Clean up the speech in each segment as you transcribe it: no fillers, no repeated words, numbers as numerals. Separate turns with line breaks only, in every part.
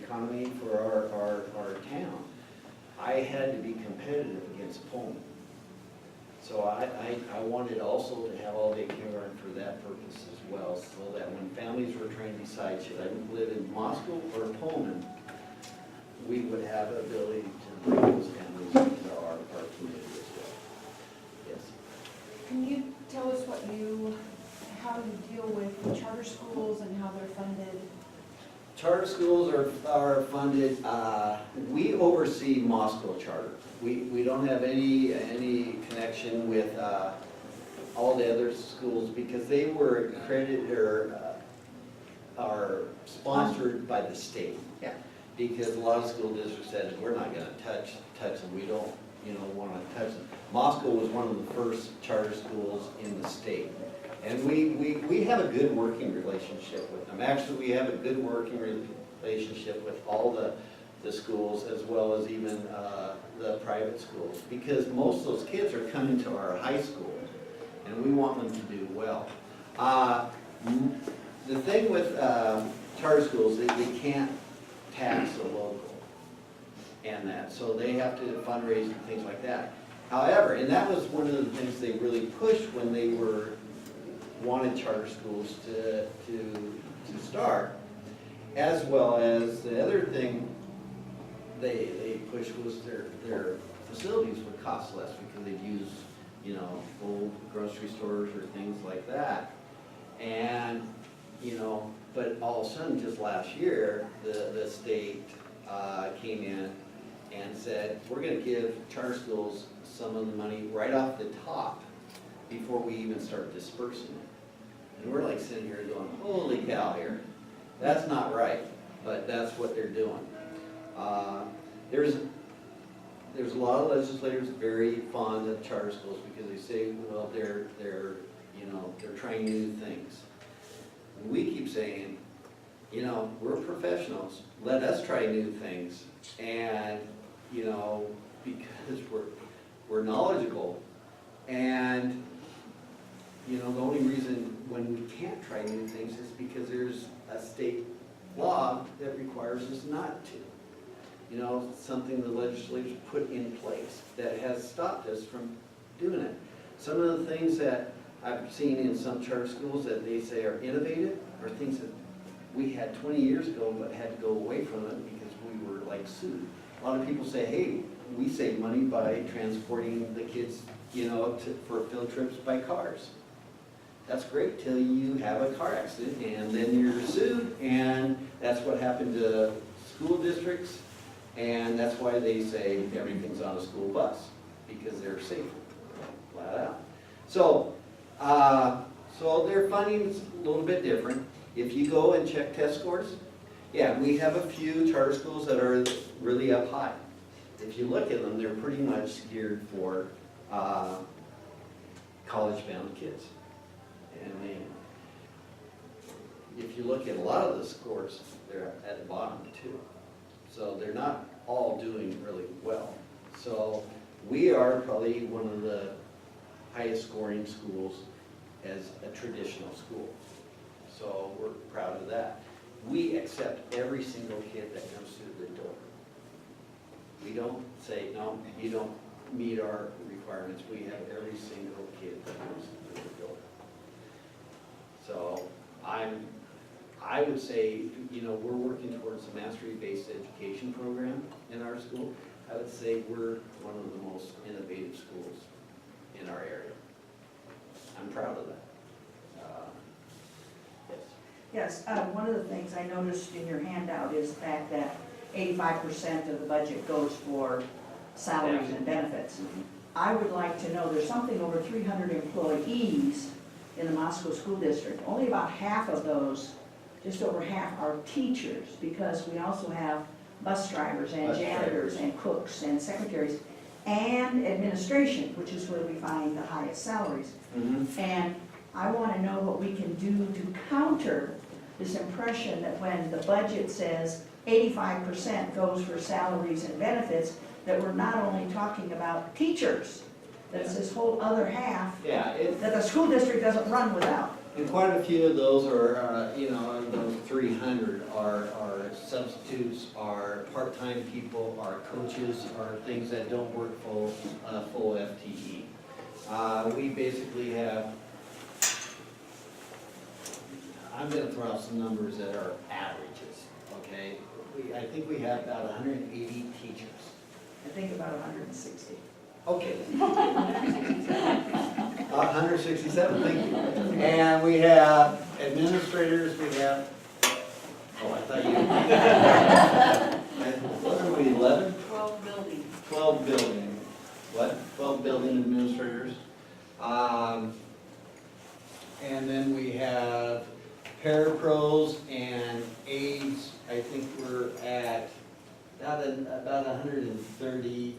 economy for our town, I had to be competitive against Pullman. So I wanted also to have all-day kindergarten for that purpose as well, so that when families were trying to decide, should I live in Moscow or Pullman, we would have the ability to bring those families into our community as well. Yes.
Can you tell us how you deal with charter schools and how they're funded?
Charter schools are funded, we oversee Moscow Charter. We don't have any connection with all the other schools because they were accredited or are sponsored by the state.
Yeah.
Because a lot of school districts said, we're not gonna touch them, we don't, wanna touch them. Moscow was one of the first charter schools in the state. And we have a good working relationship with them. Actually, we have a good working relationship with all the schools as well as even the private schools. Because most of those kids are coming to our high school and we want them to do well. The thing with charter schools is they can't tax a local and that. So they have to fundraise and things like that. However, and that was one of the things they really pushed when they wanted charter schools to start, as well as the other thing they pushed was their facilities would cost less because they'd use, old grocery stores or things like that. And, but all of a sudden, just last year, the state came in and said, we're gonna give charter schools some of the money right off the top before we even start dispersing it. And we're like sitting here going, holy cow here, that's not right, but that's what they're doing. There's a lot of legislators very fond of charter schools because they say, well, they're trying new things. And we keep saying, we're professionals, let us try new things. And, because we're knowledgeable. And, the only reason when we can't try new things is because there's a state law that requires us not to. Something the legislators put in place that has stopped us from doing it. Some of the things that I've seen in some charter schools that they say are innovative are things that we had 20 years ago but had to go away from it because we were like sued. A lot of people say, hey, we save money by transporting the kids, for field trips by cars. That's great till you have a car accident and then you're sued, and that's what happened to school districts, and that's why they say everything's on a school bus, because they're safer, flat out. So their funding's a little bit different. If you go and check test scores, yeah, we have a few charter schools that are really up high. If you look at them, they're pretty much geared for college-bound kids. And if you look at a lot of the scores, they're at the bottom too. So they're not all doing really well. So we are probably one of the highest scoring schools as a traditional school. So we're proud of that. We accept every single kid that comes through the door. We don't say, no, you don't meet our requirements. We have every single kid that comes through the door. So I would say, we're working towards a mastery-based education program in our school. I would say we're one of the most innovative schools in our area. I'm proud of that.
Yes, one of the things I noticed in your handout is the fact that 85% of the budget goes for salaries and benefits. I would like to know, there's something over 300 employees in the Moscow School District. Only about half of those, just over half, are teachers, because we also have bus drivers and janitors and cooks and secretaries and administration, which is where we find the highest salaries. And I want to know what we can do to counter this impression that when the budget says 85% goes for salaries and benefits, that we're not only talking about teachers, that it's this whole other half that the school district doesn't run without.
And quite a few of those are, you know, of those 300 are substitutes, are part-time people, are coaches, are things that don't work full FTE. We basically have, I'm gonna throw out some numbers that are averages, okay? I think we have about 180 teachers.
I think about 160.
Okay. 167, thank you. And we have administrators, we have, oh, I thought you. What are we, 11?
12 buildings.
12 building, what? 12 building administrators. And then we have parapros and aides. I think we're at about 130,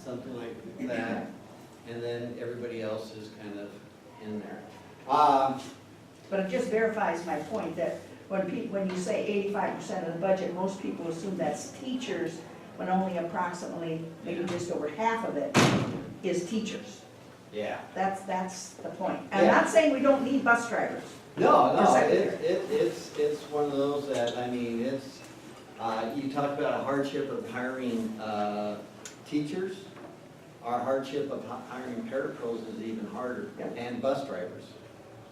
something like that. And then everybody else is kind of in there.
But it just verifies my point that when you say 85% of the budget, most people assume that's teachers, when only approximately, maybe just over half of it is teachers.
Yeah.
That's the point. I'm not saying we don't need bus drivers.
No,
For secondary.
it's one of those that, I mean, it's, you talk about a hardship of hiring teachers. Our hardship of hiring parapros is even harder,
Yep.
and bus drivers.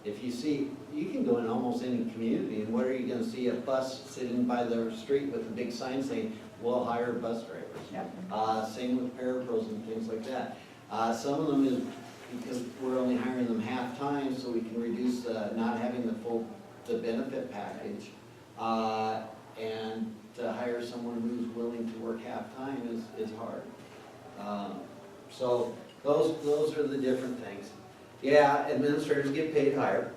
If you see, you can go in almost any community, and what are you gonna see? A bus sitting by the street with a big sign saying, we'll hire bus drivers.
Yep.
Same with parapros and things like that. Some of them is because we're only hiring them half-time, so we can reduce not having the benefit package. And to hire someone who's willing to work half-time is hard. So those are the different things. Yeah, administrators get paid higher.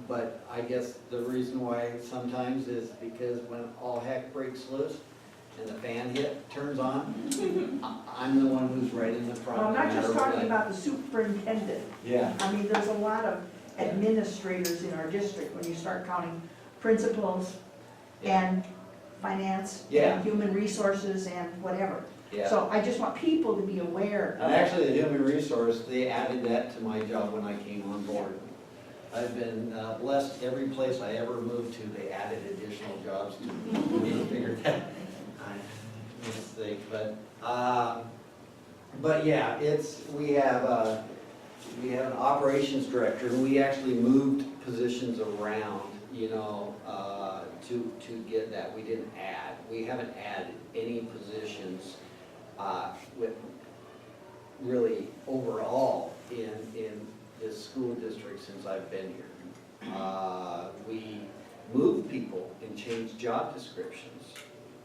But I guess the reason why sometimes is because when all heck breaks loose and the fan turns on, I'm the one who's right in the front.
I'm not
no
just
matter what
talking about the superintendent.
Yeah.
I mean, there's a lot of administrators in our district when you start counting principals and finance
Yeah.
and human resources and whatever.
Yeah.
So I just want people to be aware of
And actually, the human resource, they added that to my job when I came on board. I've been blessed every place I ever moved to, they added additional jobs to me to figure that. Mistake, but yeah, we have an operations director, and we actually moved positions around, you know, to get that. We didn't add. We haven't added any positions with really overall in this school district since I've been here. We moved people and changed job descriptions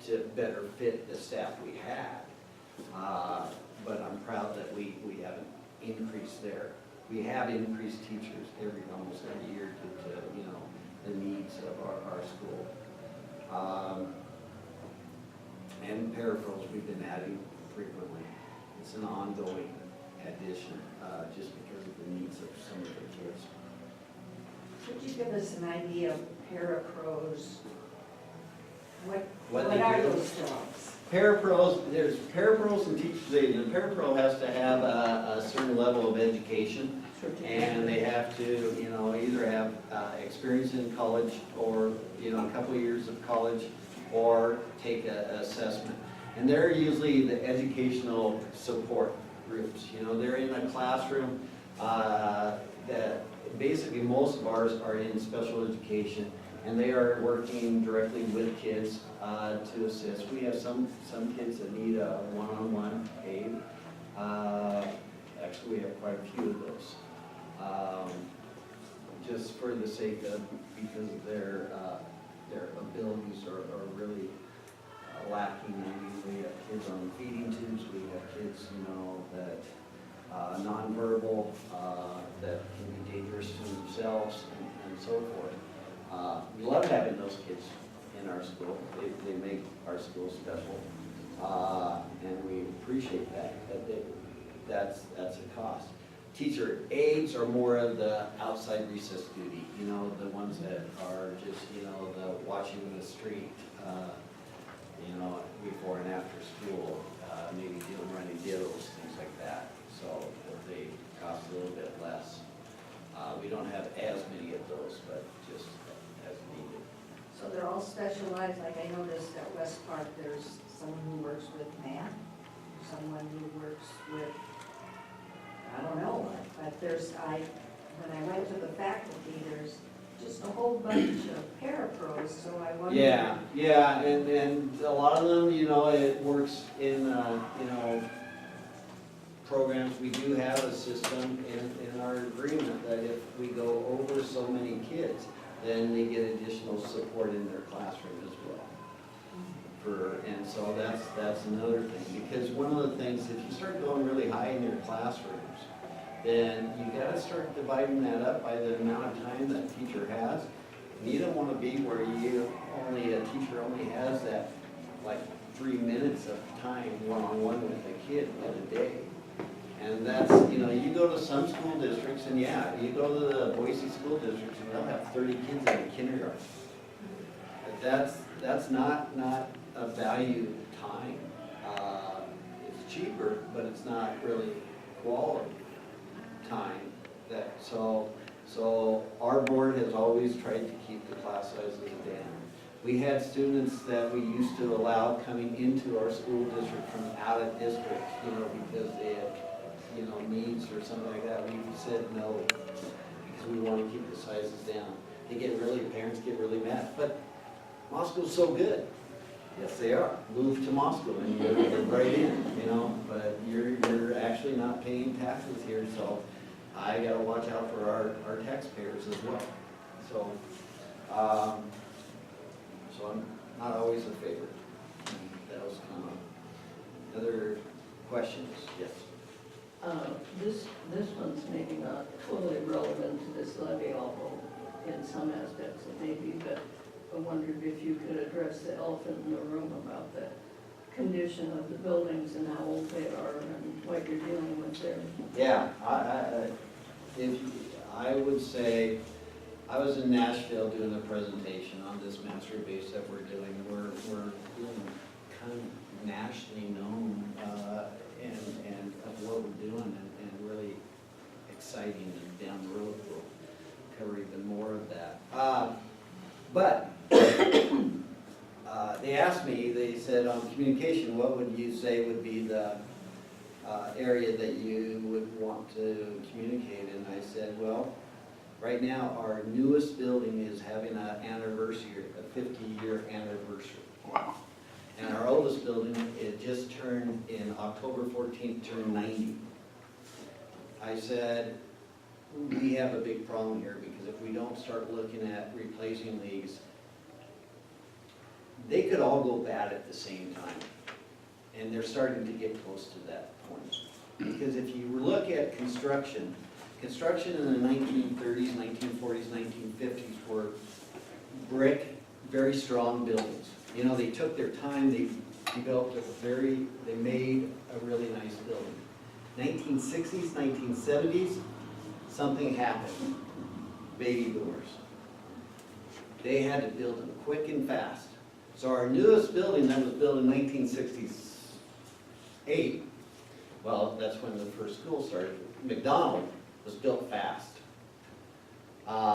to better fit the staff we had. But I'm proud that we haven't increased there. We have increased teachers almost every year to you know, the needs of our school. And parapros we've been adding frequently. It's an ongoing addition, just because of the needs of some of the kids.
Could you give us an idea of parapros? What
What they
are
do?
those jobs?
Parapros, there's parapros and teachers aid, and a parapro has to have a certain level of education, and they have to, you know, either have experience in college or, you know, a couple of years of college, or take an assessment. And they're usually the educational support groups. You know, they're in a classroom that basically most of ours are in special education, and they are working directly with kids to assist. We have some kids that need a one-on-one aid. Actually, we have quite a few of those. Just for the sake of, because of their abilities are really lacking. We have kids on feeding tubes, we have kids, you know, that nonverbal, that can be dangerous to themselves and so forth. We love having those kids in our school. They make our school special, and we appreciate that. But that's a cost. Teacher aides are more of the outside recess duty, you know, the ones that are just, you know, the watching the street, you know, before and after school, maybe running deals, things like that. So they cost a little bit less. We don't have as many of those, but just as needed.
So they're all specialized, like I noticed at West Park, there's someone who works with math, someone who works with, I don't know what, but when I went to the faculty, there's just a whole bunch of parapros, so I wonder.
Yeah, and a lot of them, it works in, programs. We do have a system in our agreement that if we go over so many kids, then they get additional support in their classroom as well. And so that's another thing, because one of the things, if you start going really high in your classrooms, then you gotta start dividing that up by the amount of time that teacher has. And you don't wanna be where a teacher only has that, like, 3 minutes of time one-on-one with a kid in a day. And that's, you go to some school districts, and yeah, you go to the Boise school districts, and they'll have 30 kids in a kindergarten. But that's not a valued time. It's cheaper, but it's not really quality time. So our board has always tried to keep the class sizes down. We had students that we used to allow coming into our school district from out of district, because they had, needs or something like that. We said no, because we want to keep the sizes down. Parents get really mad, but Moscow's so good. Yes, they are. Move to Moscow and you're right in, but you're actually not paying taxes here, so I gotta watch out for our taxpayers as well. So I'm not always a favorite. That was kind of other questions. Yes.
This one's maybe not fully relevant to this levy, although in some aspects it may be, but I wondered if you could address the elephant in the room about the condition of the buildings and how old they are and what you're dealing with there.
Yeah, I would say, I was in Nashville doing a presentation on this mastery base that we're doing. We're doing kind of nationally known, and of what we're doing, and really exciting, and down the road we'll cover even more of that. But they asked me, they said, on communication, what would you say would be the area that you would want to communicate? And I said, well, right now our newest building is having an anniversary, a 50-year anniversary. Wow. And our oldest building, it just turned, in October 14th, turned 90. I said, we have a big problem here, because if we don't start looking at replacing these, they could all go bad at the same time. And they're starting to get close to that point. Because if you look at construction in the 1930s, 1940s, 1950s were brick, very strong buildings. They took their time, they developed they made a really nice building. 1960s, 1970s, something happened. Baby boomers. They had to build them quick and fast. So our newest building that was built in 1968, well, that's when the first school started, McDonald was built fast.